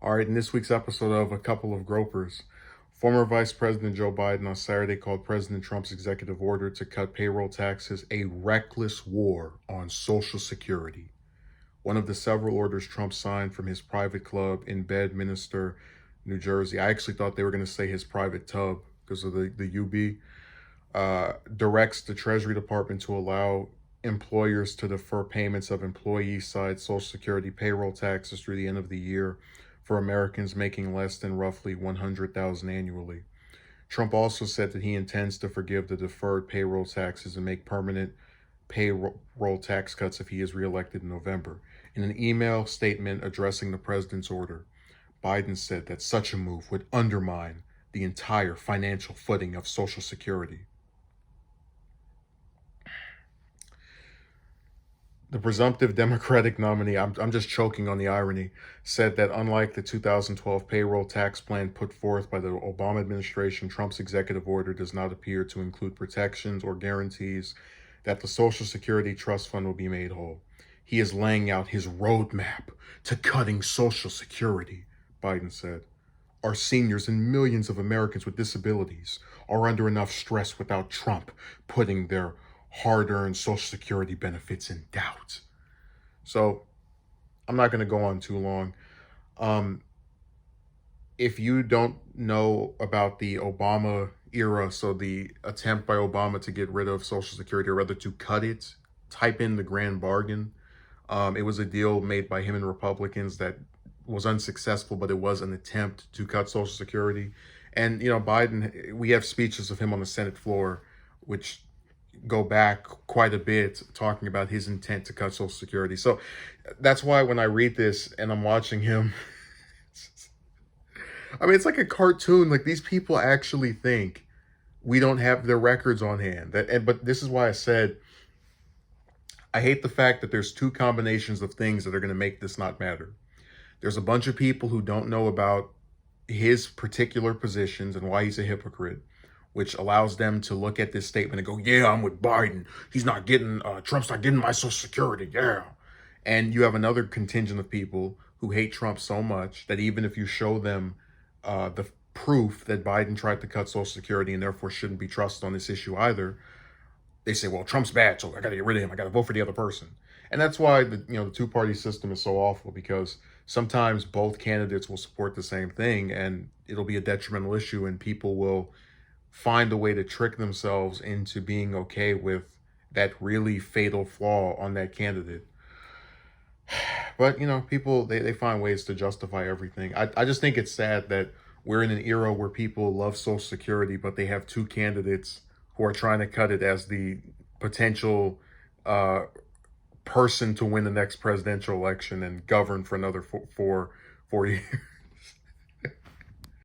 All right, in this week's episode of A Couple of Gropers, former Vice President Joe Biden on Saturday called President Trump's executive order to cut payroll taxes a reckless war on Social Security. One of the several orders Trump signed from his private club in Bedminster, New Jersey. I actually thought they were going to say his private tub because of the UB. Directs the Treasury Department to allow employers to defer payments of employee-side Social Security payroll taxes through the end of the year for Americans making less than roughly $100,000 annually. Trump also said that he intends to forgive the deferred payroll taxes and make permanent payroll tax cuts if he is reelected in November. In an email statement addressing the president's order, Biden said that such a move would undermine the entire financial footing of Social Security. The presumptive Democratic nominee, I'm just choking on the irony, said that unlike the 2012 payroll tax plan put forth by the Obama administration, Trump's executive order does not appear to include protections or guarantees that the Social Security Trust Fund will be made whole. He is laying out his roadmap to cutting Social Security, Biden said. Our seniors and millions of Americans with disabilities are under enough stress without Trump putting their hard-earned Social Security benefits in doubt. So I'm not going to go on too long. If you don't know about the Obama era, so the attempt by Obama to get rid of Social Security, or rather to cut it, type in the grand bargain. It was a deal made by him and Republicans that was unsuccessful, but it was an attempt to cut Social Security. And, Biden, we have speeches of him on the Senate floor, which go back quite a bit, talking about his intent to cut Social Security. So that's why when I read this and I'm watching him, it's like a cartoon. Like, these people actually think we don't have their records on hand. But this is why I said I hate the fact that there's two combinations of things that are going to make this not matter. There's a bunch of people who don't know about his particular positions and why he's a hypocrite, which allows them to look at this statement and go, yeah, I'm with Biden. Trump's not getting my Social Security, yeah. And you have another contingent of people who hate Trump so much that even if you show them the proof that Biden tried to cut Social Security and therefore shouldn't be trusted on this issue either, they say, well, Trump's bad, so I got to get rid of him. I got to vote for the other person. And that's why the two-party system is so awful, because sometimes both candidates will support the same thing and it'll be a detrimental issue, and people will find a way to trick themselves into being okay with that really fatal flaw on that candidate. But, people, they find ways to justify everything. I just think it's sad that we're in an era where people love Social Security, but they have two candidates who are trying to cut it as the potential person to win the next presidential election and govern for another four years.